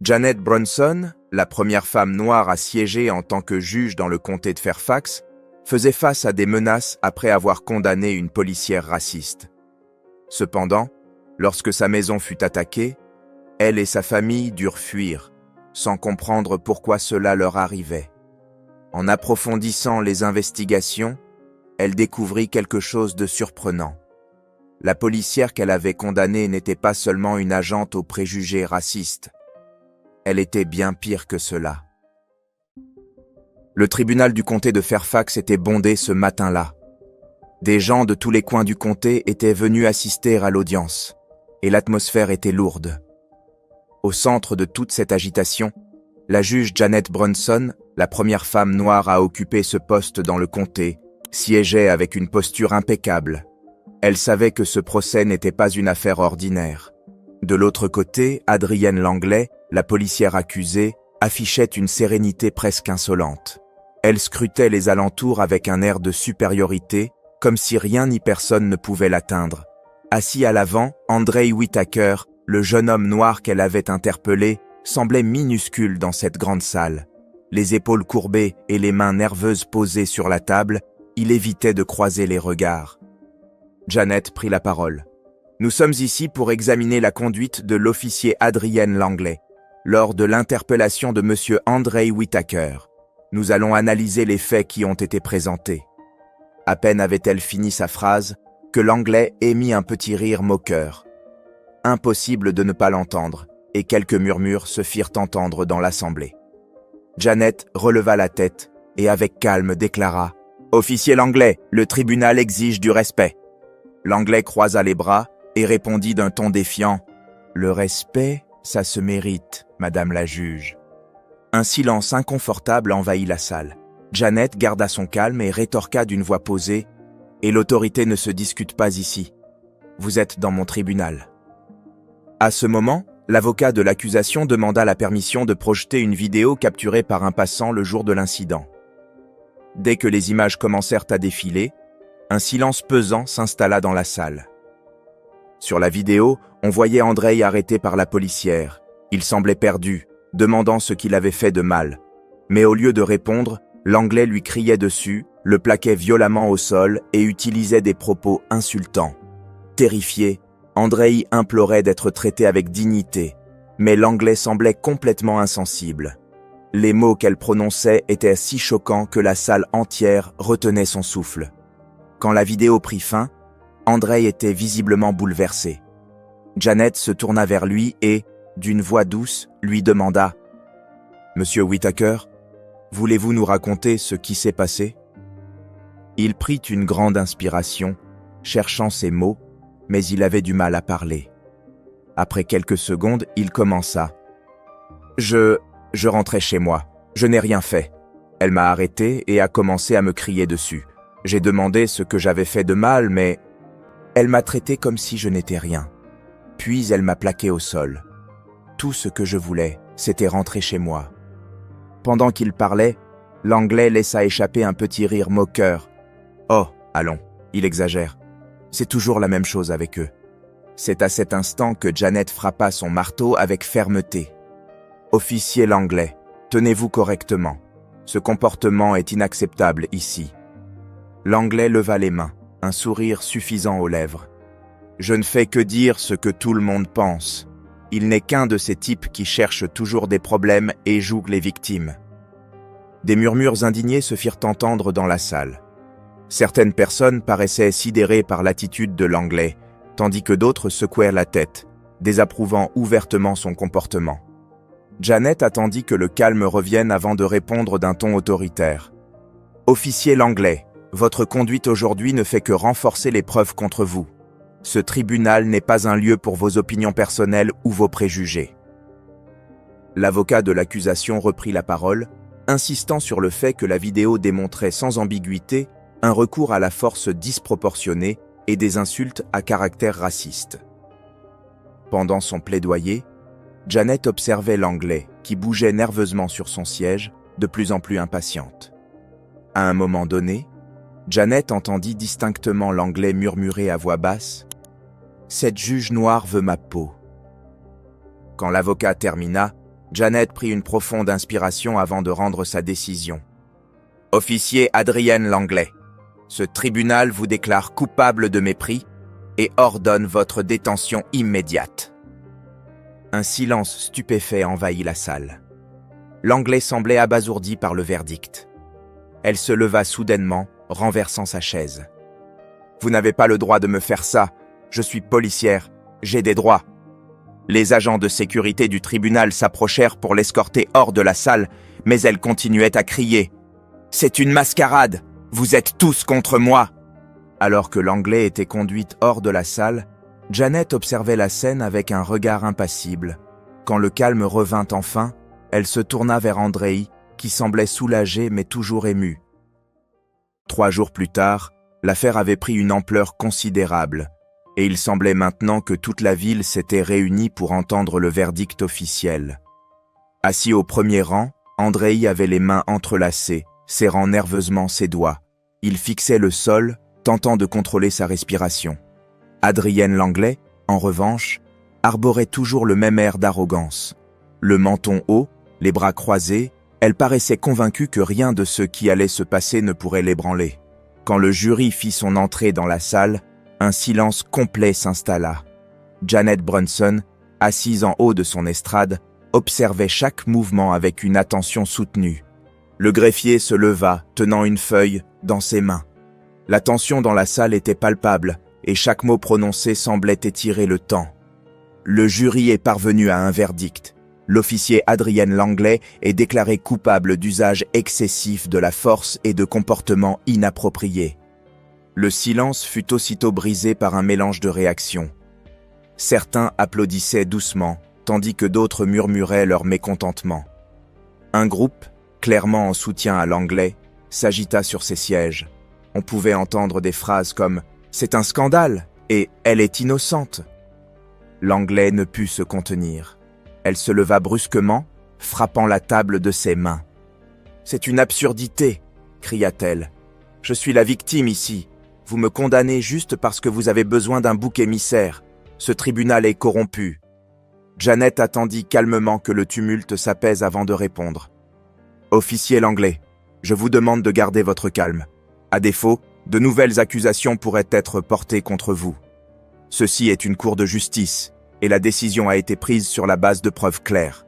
Janet Bronson, la première femme noire à siéger en tant que juge dans le comté de Fairfax, faisait face à des menaces après avoir condamné une policière raciste. Cependant, lorsque sa maison fut attaquée, elle et sa famille durent fuir, sans comprendre pourquoi cela leur arrivait. En approfondissant les investigations, elle découvrit quelque chose de surprenant. La policière qu'elle avait condamnée n'était pas seulement une agente aux préjugés racistes. Elle était bien pire que cela. Le tribunal du comté de Fairfax était bondé ce matin-là. Des gens de tous les coins du comté étaient venus assister à l'audience, et l'atmosphère était lourde. Au centre de toute cette agitation, la juge Janet Bronson, la première femme noire à occuper ce poste dans le comté, siégeait avec une posture impeccable. Elle savait que ce procès n'était pas une affaire ordinaire. De l'autre côté, Adrienne Langlais, la policière accusée, affichait une sérénité presque insolente. Elle scrutait les alentours avec un air de supériorité, comme si rien ni personne ne pouvait l'atteindre. Assis à l'avant, Andrei Whitaker, le jeune homme noir qu'elle avait interpellé, semblait minuscule dans cette grande salle. Les épaules courbées et les mains nerveuses posées sur la table, il évitait de croiser les regards. Janet prit la parole. « Nous sommes ici pour examiner la conduite de l'officier Adrienne Langlais, lors de l'interpellation de M. Andrei Whitaker. Nous allons analyser les faits qui ont été présentés. » À peine avait-elle fini sa phrase que Langlais émit un petit rire moqueur. Impossible de ne pas l'entendre, et quelques murmures se firent entendre dans l'assemblée. Janet releva la tête et avec calme déclara « Officier Langlais, le tribunal exige du respect. » Langlais croisa les bras et répondit d'un ton défiant « Le respect, ça se mérite, madame la juge. » Un silence inconfortable envahit la salle. Janet garda son calme et rétorqua d'une voix posée « Et l'autorité ne se discute pas ici. Vous êtes dans mon tribunal. » À ce moment, l'avocat de l'accusation demanda la permission de projeter une vidéo capturée par un passant le jour de l'incident. Dès que les images commencèrent à défiler, un silence pesant s'installa dans la salle. Sur la vidéo, on voyait Andrei arrêté par la policière. Il semblait perdu, demandant ce qu'il avait fait de mal. Mais au lieu de répondre, Langlais lui criait dessus, le plaquait violemment au sol et utilisait des propos insultants. Terrifié, Andrei implorait d'être traité avec dignité, mais Langlais semblait complètement insensible. Les mots qu'elle prononçait étaient si choquants que la salle entière retenait son souffle. Quand la vidéo prit fin, Andrei était visiblement bouleversé. Janet se tourna vers lui et, d'une voix douce, lui demanda « Monsieur Whitaker, voulez-vous nous raconter ce qui s'est passé ?» Il prit une grande inspiration, cherchant ses mots, mais il avait du mal à parler. Après quelques secondes, il commença. « Je rentrais chez moi. Je n'ai rien fait. Elle m'a arrêté et a commencé à me crier dessus. J'ai demandé ce que j'avais fait de mal, mais elle m'a traité comme si je n'étais rien. Puis elle m'a plaqué au sol. Tout ce que je voulais, c'était rentrer chez moi. » Pendant qu'il parlait, Langlais laissa échapper un petit rire moqueur. « Oh, allons, il exagère. C'est toujours la même chose avec eux. » C'est à cet instant que Janet frappa son marteau avec fermeté. « Officier Langlais, tenez-vous correctement. Ce comportement est inacceptable ici. » Langlais leva les mains, un sourire suffisant aux lèvres. « Je ne fais que dire ce que tout le monde pense. Il n'est qu'un de ces types qui cherchent toujours des problèmes et jouent les victimes. » Des murmures indignés se firent entendre dans la salle. Certaines personnes paraissaient sidérées par l'attitude de Langlais, tandis que d'autres secouaient la tête, désapprouvant ouvertement son comportement. Janet attendit que le calme revienne avant de répondre d'un ton autoritaire. « Officier Langlais, votre conduite aujourd'hui ne fait que renforcer les preuves contre vous. Ce tribunal n'est pas un lieu pour vos opinions personnelles ou vos préjugés. » L'avocat de l'accusation reprit la parole, insistant sur le fait que la vidéo démontrait sans ambiguïté un recours à la force disproportionnée et des insultes à caractère raciste. Pendant son plaidoyer, Janet observait Langlais, qui bougeait nerveusement sur son siège, de plus en plus impatiente. À un moment donné, Janet entendit distinctement Langlais murmurer à voix basse « Cette juge noire veut ma peau. » Quand l'avocat termina, Janet prit une profonde inspiration avant de rendre sa décision. « Officier Adrienne Langlais, ce tribunal vous déclare coupable de mépris et ordonne votre détention immédiate. » Un silence stupéfait envahit la salle. Langlais semblait abasourdi par le verdict. Elle se leva soudainement, renversant sa chaise. « Vous n'avez pas le droit de me faire ça. Je suis policière. J'ai des droits. » Les agents de sécurité du tribunal s'approchèrent pour l'escorter hors de la salle, mais elle continuait à crier. « C'est une mascarade! Vous êtes tous contre moi !» Alors que Langlais était conduite hors de la salle, Janet observait la scène avec un regard impassible. Quand le calme revint enfin, elle se tourna vers Andrei, qui semblait soulagé mais toujours ému. 3 jours plus tard, l'affaire avait pris une ampleur considérable, et il semblait maintenant que toute la ville s'était réunie pour entendre le verdict officiel. Assis au premier rang, Andrei avait les mains entrelacées, serrant nerveusement ses doigts. Il fixait le sol, tentant de contrôler sa respiration. Adrienne Langlais, en revanche, arborait toujours le même air d'arrogance. Le menton haut, les bras croisés, elle paraissait convaincue que rien de ce qui allait se passer ne pourrait l'ébranler. Quand le jury fit son entrée dans la salle, un silence complet s'installa. Janet Brunson, assise en haut de son estrade, observait chaque mouvement avec une attention soutenue. Le greffier se leva, tenant une feuille dans ses mains. La tension dans la salle était palpable, et chaque mot prononcé semblait étirer le temps. Le jury est parvenu à un verdict. L'officier Adrienne Langlais est déclaré coupable d'usage excessif de la force et de comportements inappropriés. Le silence fut aussitôt brisé par un mélange de réactions. Certains applaudissaient doucement, tandis que d'autres murmuraient leur mécontentement. Un groupe, clairement en soutien à Langlais, s'agita sur ses sièges. On pouvait entendre des phrases comme « C'est un scandale » et « Elle est innocente ». Langlais ne put se contenir. Elle se leva brusquement, frappant la table de ses mains. « C'est une absurdité !» cria-t-elle. « Je suis la victime ici. Vous me condamnez juste parce que vous avez besoin d'un bouc émissaire. Ce tribunal est corrompu. » Janet attendit calmement que le tumulte s'apaise avant de répondre. « Officier Langlais, je vous demande de garder votre calme. À défaut, de nouvelles accusations pourraient être portées contre vous. Ceci est une cour de justice, et la décision a été prise sur la base de preuves claires. »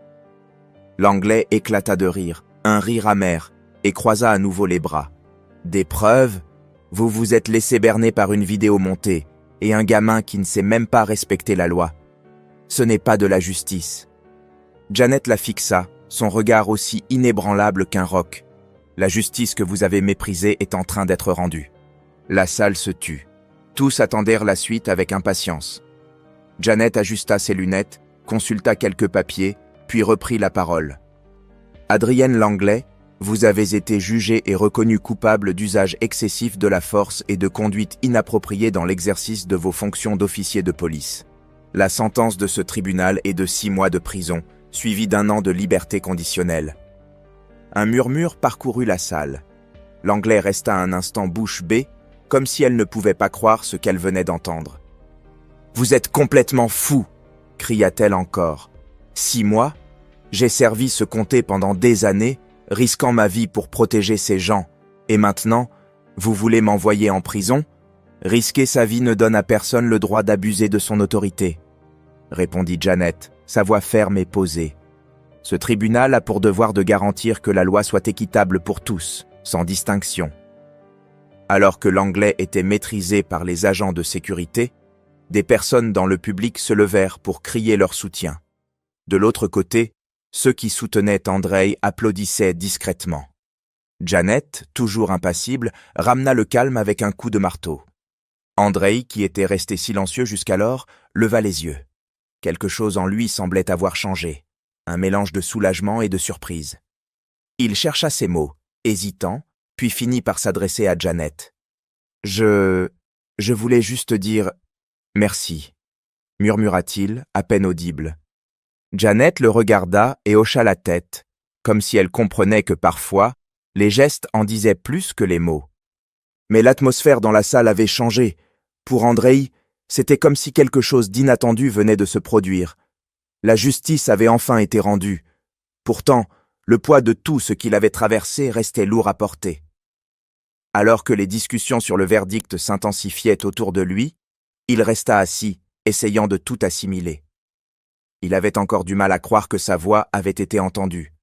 Langlais éclata de rire, un rire amer, et croisa à nouveau les bras. « Des preuves ? Vous vous êtes laissé berner par une vidéo montée, et un gamin qui ne sait même pas respecter la loi. Ce n'est pas de la justice. » Janet la fixa, son regard aussi inébranlable qu'un roc. « La justice que vous avez méprisée est en train d'être rendue. » La salle se tut. Tous attendèrent la suite avec impatience. Janet ajusta ses lunettes, consulta quelques papiers, puis reprit la parole. « Adrienne Langlais, vous avez été jugée et reconnue coupable d'usage excessif de la force et de conduite inappropriée dans l'exercice de vos fonctions d'officier de police. La sentence de ce tribunal est de 6 mois de prison, suivie d'1 an de liberté conditionnelle. » Un murmure parcourut la salle. Langlais resta un instant bouche bée, comme si elle ne pouvait pas croire ce qu'elle venait d'entendre. « Vous êtes complètement fou !» cria-t-elle encore. « 6 mois ? J'ai servi ce comté pendant des années, risquant ma vie pour protéger ces gens. Et maintenant, vous voulez m'envoyer en prison ? Risquer sa vie ne donne à personne le droit d'abuser de son autorité. » répondit Janet, sa voix ferme et posée. « Ce tribunal a pour devoir de garantir que la loi soit équitable pour tous, sans distinction. » Alors que Langlais était maîtrisé par les agents de sécurité, des personnes dans le public se levèrent pour crier leur soutien. De l'autre côté, ceux qui soutenaient Andrei applaudissaient discrètement. Janet, toujours impassible, ramena le calme avec un coup de marteau. Andrei, qui était resté silencieux jusqu'alors, leva les yeux. Quelque chose en lui semblait avoir changé, un mélange de soulagement et de surprise. Il chercha ses mots, hésitant, puis finit par s'adresser à Janet. « Je voulais juste dire « merci », murmura-t-il, à peine audible. Janet le regarda et hocha la tête, comme si elle comprenait que parfois, les gestes en disaient plus que les mots. Mais l'atmosphère dans la salle avait changé. Pour Andrei, c'était comme si quelque chose d'inattendu venait de se produire. La justice avait enfin été rendue. Pourtant, le poids de tout ce qu'il avait traversé restait lourd à porter. Alors que les discussions sur le verdict s'intensifiaient autour de lui, il resta assis, essayant de tout assimiler. Il avait encore du mal à croire que sa voix avait été entendue.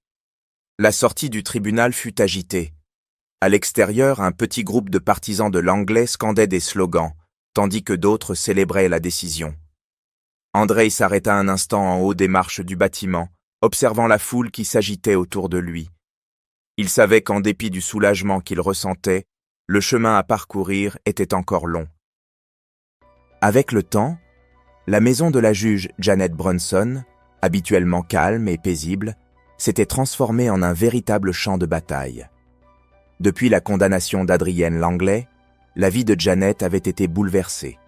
La sortie du tribunal fut agitée. À l'extérieur, un petit groupe de partisans de Langley scandait des slogans, tandis que d'autres célébraient la décision. Andrei s'arrêta un instant en haut des marches du bâtiment, observant la foule qui s'agitait autour de lui. Il savait qu'en dépit du soulagement qu'il ressentait, le chemin à parcourir était encore long. Avec le temps, la maison de la juge Janet Brunson, habituellement calme et paisible, s'était transformée en un véritable champ de bataille. Depuis la condamnation d'Adrienne Langley, la vie de Janet avait été bouleversée.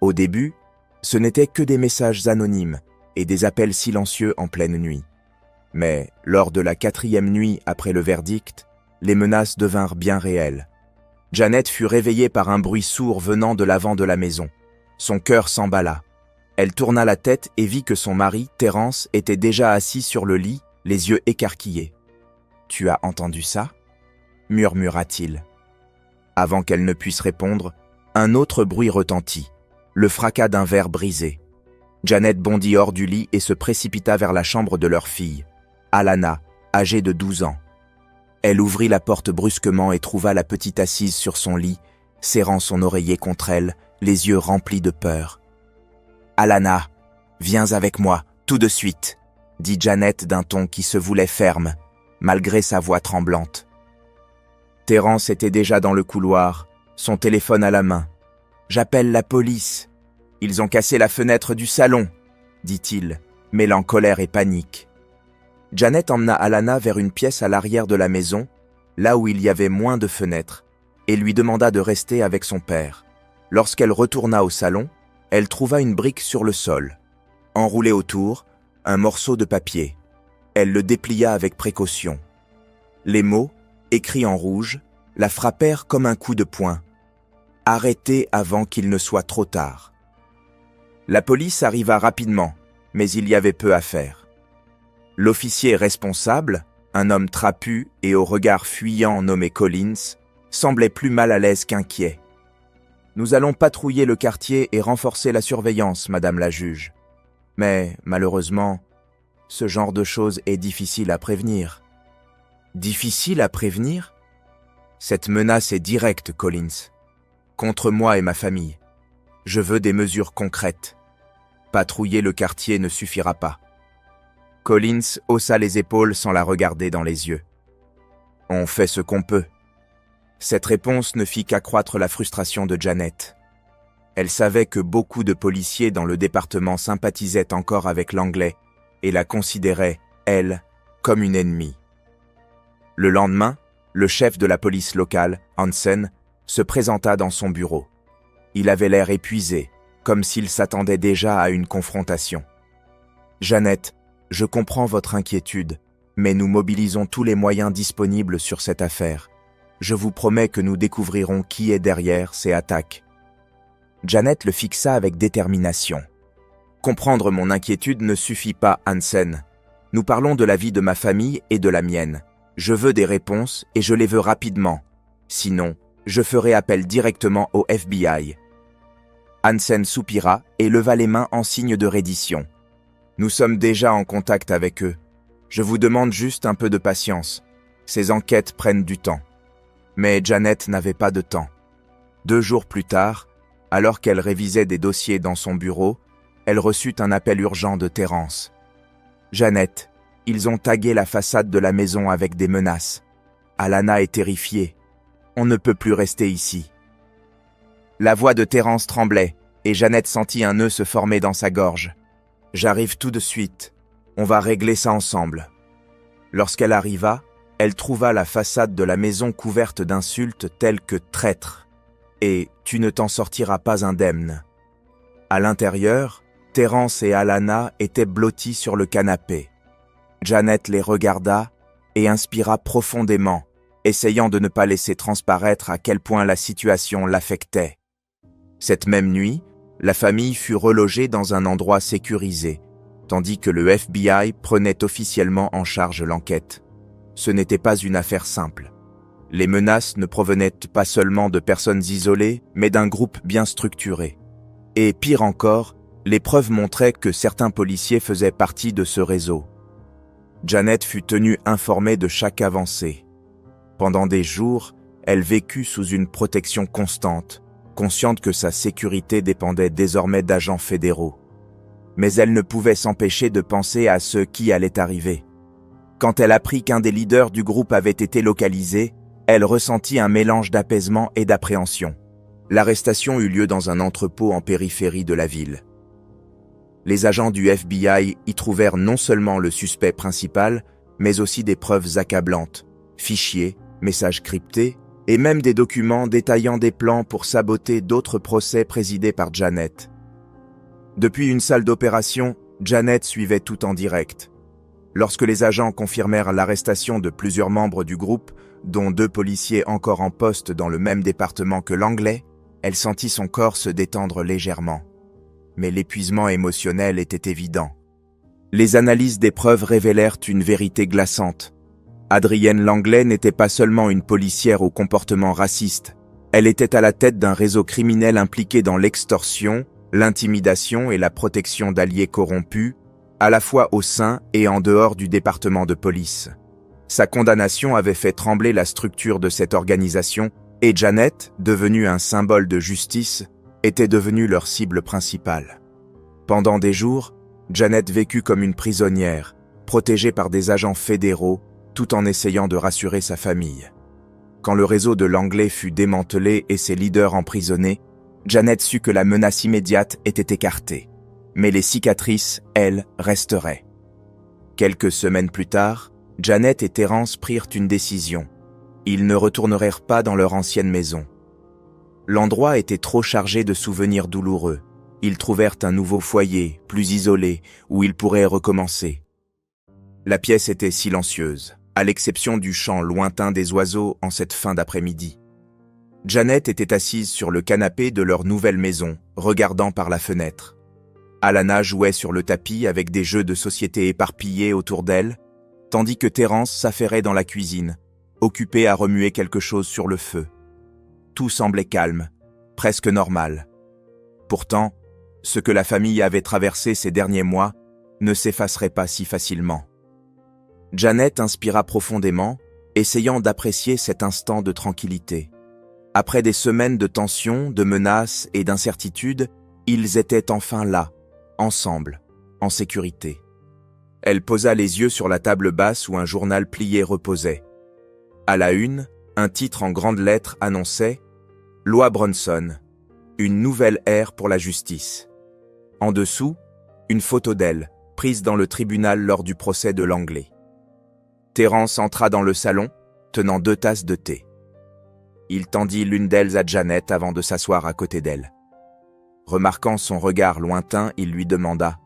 Au début, ce n'étaient que des messages anonymes et des appels silencieux en pleine nuit. Mais, lors de la 4e nuit après le verdict, les menaces devinrent bien réelles. Janet fut réveillée par un bruit sourd venant de l'avant de la maison. Son cœur s'emballa. Elle tourna la tête et vit que son mari, Terence, était déjà assis sur le lit, les yeux écarquillés. « Tu as entendu ça ?» murmura-t-il. Avant qu'elle ne puisse répondre, un autre bruit retentit, le fracas d'un verre brisé. Janet bondit hors du lit et se précipita vers la chambre de leur fille, Alana, âgée de 12 ans. Elle ouvrit la porte brusquement et trouva la petite assise sur son lit, serrant son oreiller contre elle, les yeux remplis de peur. « Alana, viens avec moi, tout de suite !» dit Janet d'un ton qui se voulait ferme, malgré sa voix tremblante. Terence était déjà dans le couloir, son téléphone à la main. « J'appelle la police. Ils ont cassé la fenêtre du salon, » dit-il, mêlant colère et panique. Janet emmena Alana vers une pièce à l'arrière de la maison, là où il y avait moins de fenêtres, et lui demanda de rester avec son père. Lorsqu'elle retourna au salon, elle trouva une brique sur le sol. Enroulée autour, un morceau de papier. Elle le déplia avec précaution. Les mots, écrits en rouge, la frappèrent comme un coup de poing. « Arrêtez avant qu'il ne soit trop tard ». La police arriva rapidement, mais il y avait peu à faire. L'officier responsable, un homme trapu et au regard fuyant nommé Collins, semblait plus mal à l'aise qu'inquiet. « Nous allons patrouiller le quartier et renforcer la surveillance, madame la juge. Mais, malheureusement, ce genre de choses est difficile à prévenir. » Difficile à prévenir ? Cette menace est directe, Collins. Contre moi et ma famille. Je veux des mesures concrètes. Patrouiller le quartier ne suffira pas. Collins haussa les épaules sans la regarder dans les yeux. On fait ce qu'on peut. Cette réponse ne fit qu'accroître la frustration de Janet. Elle savait que beaucoup de policiers dans le département sympathisaient encore avec Langley et la considéraient, elle, comme une ennemie. Le lendemain, le chef de la police locale, Hansen, se présenta dans son bureau. Il avait l'air épuisé, comme s'il s'attendait déjà à une confrontation. « Janet, je comprends votre inquiétude, mais nous mobilisons tous les moyens disponibles sur cette affaire. Je vous promets que nous découvrirons qui est derrière ces attaques. » Janet le fixa avec détermination. « Comprendre mon inquiétude ne suffit pas, Hansen. Nous parlons de la vie de ma famille et de la mienne. Je veux des réponses et je les veux rapidement. Sinon, je ferai appel directement au FBI. » Hansen soupira et leva les mains en signe de reddition. « Nous sommes déjà en contact avec eux. Je vous demande juste un peu de patience. Ces enquêtes prennent du temps. » Mais Janet n'avait pas de temps. 2 jours plus tard, alors qu'elle révisait des dossiers dans son bureau, elle reçut un appel urgent de Terence. « Janet, ils ont tagué la façade de la maison avec des menaces. Alana est terrifiée. On ne peut plus rester ici. » La voix de Terence tremblait, et Janet sentit un nœud se former dans sa gorge. « J'arrive tout de suite. On va régler ça ensemble. » Lorsqu'elle arriva, elle trouva la façade de la maison couverte d'insultes telles que « traître » et « tu ne t'en sortiras pas indemne ». À l'intérieur, Terence et Alana étaient blottis sur le canapé. Janet les regarda et inspira profondément, essayant de ne pas laisser transparaître à quel point la situation l'affectait. Cette même nuit, la famille fut relogée dans un endroit sécurisé, tandis que le FBI prenait officiellement en charge l'enquête. Ce n'était pas une affaire simple. Les menaces ne provenaient pas seulement de personnes isolées, mais d'un groupe bien structuré. Et pire encore, les preuves montraient que certains policiers faisaient partie de ce réseau. Janet fut tenue informée de chaque avancée. Pendant des jours, elle vécut sous une protection constante, consciente que sa sécurité dépendait désormais d'agents fédéraux. Mais elle ne pouvait s'empêcher de penser à ce qui allait arriver. Quand elle apprit qu'un des leaders du groupe avait été localisé, elle ressentit un mélange d'apaisement et d'appréhension. L'arrestation eut lieu dans un entrepôt en périphérie de la ville. Les agents du FBI y trouvèrent non seulement le suspect principal, mais aussi des preuves accablantes, fichiers, messages cryptés, et même des documents détaillant des plans pour saboter d'autres procès présidés par Janet. Depuis une salle d'opération, Janet suivait tout en direct. Lorsque les agents confirmèrent l'arrestation de plusieurs membres du groupe, dont 2 policiers encore en poste dans le même département que l'Anglais, elle sentit son corps se détendre légèrement. Mais l'épuisement émotionnel était évident. Les analyses des preuves révélèrent une vérité glaçante. Adrienne Langlais n'était pas seulement une policière au comportement raciste, elle était à la tête d'un réseau criminel impliqué dans l'extorsion, l'intimidation et la protection d'alliés corrompus, à la fois au sein et en dehors du département de police. Sa condamnation avait fait trembler la structure de cette organisation et Janet, devenue un symbole de justice, était devenue leur cible principale. Pendant des jours, Janet vécut comme une prisonnière, protégée par des agents fédéraux, tout en essayant de rassurer sa famille. Quand le réseau de l'Anglais fut démantelé et ses leaders emprisonnés, Janet sut que la menace immédiate était écartée. Mais les cicatrices, elles, resteraient. Quelques semaines plus tard, Janet et Terence prirent une décision. Ils ne retournèrent pas dans leur ancienne maison. L'endroit était trop chargé de souvenirs douloureux. Ils trouvèrent un nouveau foyer, plus isolé, où ils pourraient recommencer. La pièce était silencieuse, à l'exception du chant lointain des oiseaux en cette fin d'après-midi. Janet était assise sur le canapé de leur nouvelle maison, regardant par la fenêtre. Alana jouait sur le tapis avec des jeux de société éparpillés autour d'elle, tandis que Terence s'affairait dans la cuisine, occupé à remuer quelque chose sur le feu. Tout semblait calme, presque normal. Pourtant, ce que la famille avait traversé ces derniers mois ne s'effacerait pas si facilement. Janet inspira profondément, essayant d'apprécier cet instant de tranquillité. Après des semaines de tension, de menaces et d'incertitudes, ils étaient enfin là, ensemble, en sécurité. Elle posa les yeux sur la table basse où un journal plié reposait. À la une, un titre en grandes lettres annonçait « Loi Brunson, une nouvelle ère pour la justice ». En dessous, une photo d'elle, prise dans le tribunal lors du procès de l'Anglais. Terence entra dans le salon, tenant 2 tasses de thé. Il tendit l'une d'elles à Janet avant de s'asseoir à côté d'elle. Remarquant son regard lointain, il lui demanda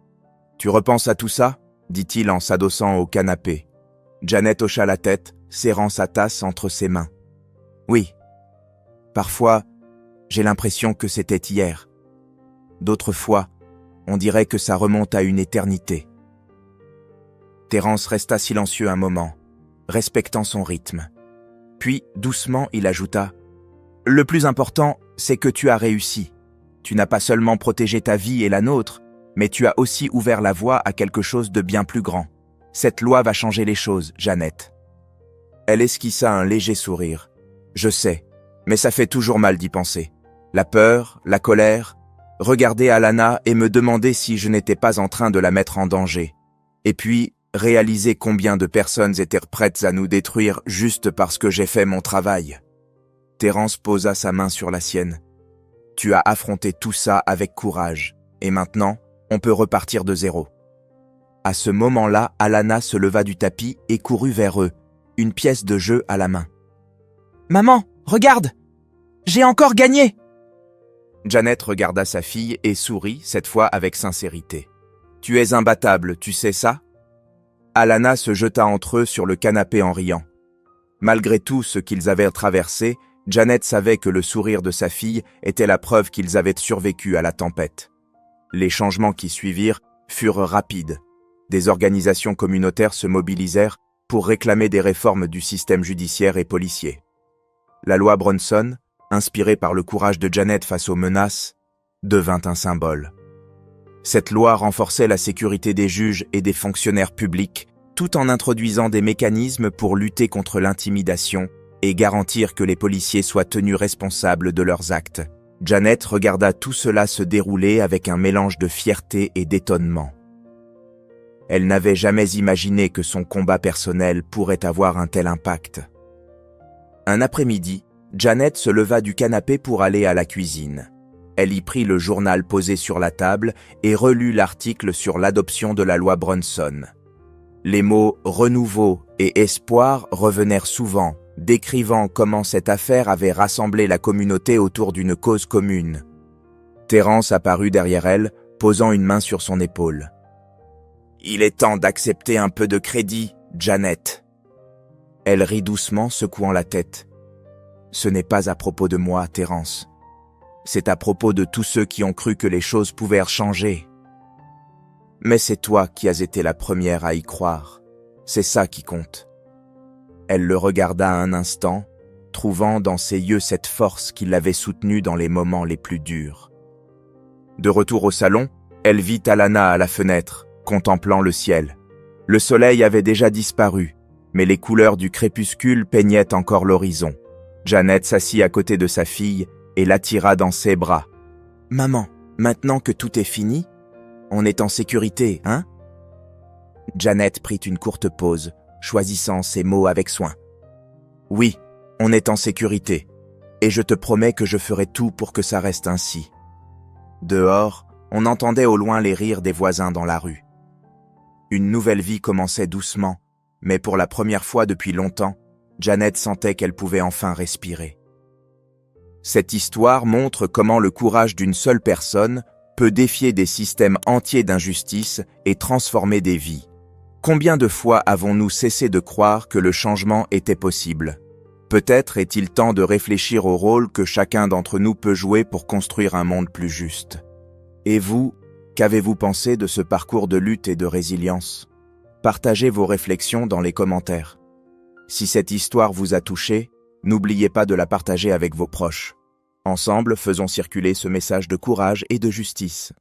« Tu repenses à tout ça ?» dit-il en s'adossant au canapé. Janet hocha la tête, serrant sa tasse entre ses mains. « Oui. Parfois, j'ai l'impression que c'était hier. D'autres fois, on dirait que ça remonte à une éternité. » Terence resta silencieux un moment, respectant son rythme. Puis, doucement, il ajouta « Le plus important, c'est que tu as réussi. Tu n'as pas seulement protégé ta vie et la nôtre, mais tu as aussi ouvert la voie à quelque chose de bien plus grand. Cette loi va changer les choses, Janet. » Elle esquissa un léger sourire. « Je sais, mais ça fait toujours mal d'y penser. La peur, la colère, regarder Alana et me demander si je n'étais pas en train de la mettre en danger. Et puis, réaliser combien de personnes étaient prêtes à nous détruire juste parce que j'ai fait mon travail. » Terence posa sa main sur la sienne. « Tu as affronté tout ça avec courage, et maintenant, on peut repartir de zéro. » À ce moment-là, Alana se leva du tapis et courut vers eux, une pièce de jeu à la main. « Maman, regarde! J'ai encore gagné !» Janet regarda sa fille et sourit, cette fois avec sincérité. « Tu es imbattable, tu sais ça ?» Alana se jeta entre eux sur le canapé en riant. Malgré tout ce qu'ils avaient traversé, Janet savait que le sourire de sa fille était la preuve qu'ils avaient survécu à la tempête. Les changements qui suivirent furent rapides. Des organisations communautaires se mobilisèrent pour réclamer des réformes du système judiciaire et policier. La loi Brunson, inspirée par le courage de Janet face aux menaces, devint un symbole. Cette loi renforçait la sécurité des juges et des fonctionnaires publics, tout en introduisant des mécanismes pour lutter contre l'intimidation et garantir que les policiers soient tenus responsables de leurs actes. Janet regarda tout cela se dérouler avec un mélange de fierté et d'étonnement. Elle n'avait jamais imaginé que son combat personnel pourrait avoir un tel impact. Un après-midi, Janet se leva du canapé pour aller à la cuisine. Elle y prit le journal posé sur la table et relut l'article sur l'adoption de la loi Brunson. Les mots « renouveau » et « espoir » revenèrent souvent, décrivant comment cette affaire avait rassemblé la communauté autour d'une cause commune. Terence apparut derrière elle, posant une main sur son épaule. « Il est temps d'accepter un peu de crédit, Janet. » Elle rit doucement, secouant la tête. « Ce n'est pas à propos de moi, Terence. C'est à propos de tous ceux qui ont cru que les choses pouvaient changer. Mais c'est toi qui as été la première à y croire. C'est ça qui compte. » Elle le regarda un instant, trouvant dans ses yeux cette force qui l'avait soutenue dans les moments les plus durs. De retour au salon, elle vit Alana à la fenêtre, contemplant le ciel. Le soleil avait déjà disparu, mais les couleurs du crépuscule peignaient encore l'horizon. Janet s'assit à côté de sa fille et l'attira dans ses bras. « Maman, maintenant que tout est fini, on est en sécurité, hein ?» Janet prit une courte pause, choisissant ses mots avec soin. « Oui, on est en sécurité, et je te promets que je ferai tout pour que ça reste ainsi. » Dehors, on entendait au loin les rires des voisins dans la rue. Une nouvelle vie commençait doucement, mais pour la première fois depuis longtemps, Janet sentait qu'elle pouvait enfin respirer. Cette histoire montre comment le courage d'une seule personne peut défier des systèmes entiers d'injustice et transformer des vies. Combien de fois avons-nous cessé de croire que le changement était possible ? Peut-être est-il temps de réfléchir au rôle que chacun d'entre nous peut jouer pour construire un monde plus juste. Et vous, qu'avez-vous pensé de ce parcours de lutte et de résilience ? Partagez vos réflexions dans les commentaires. Si cette histoire vous a touché, n'oubliez pas de la partager avec vos proches. Ensemble, faisons circuler ce message de courage et de justice.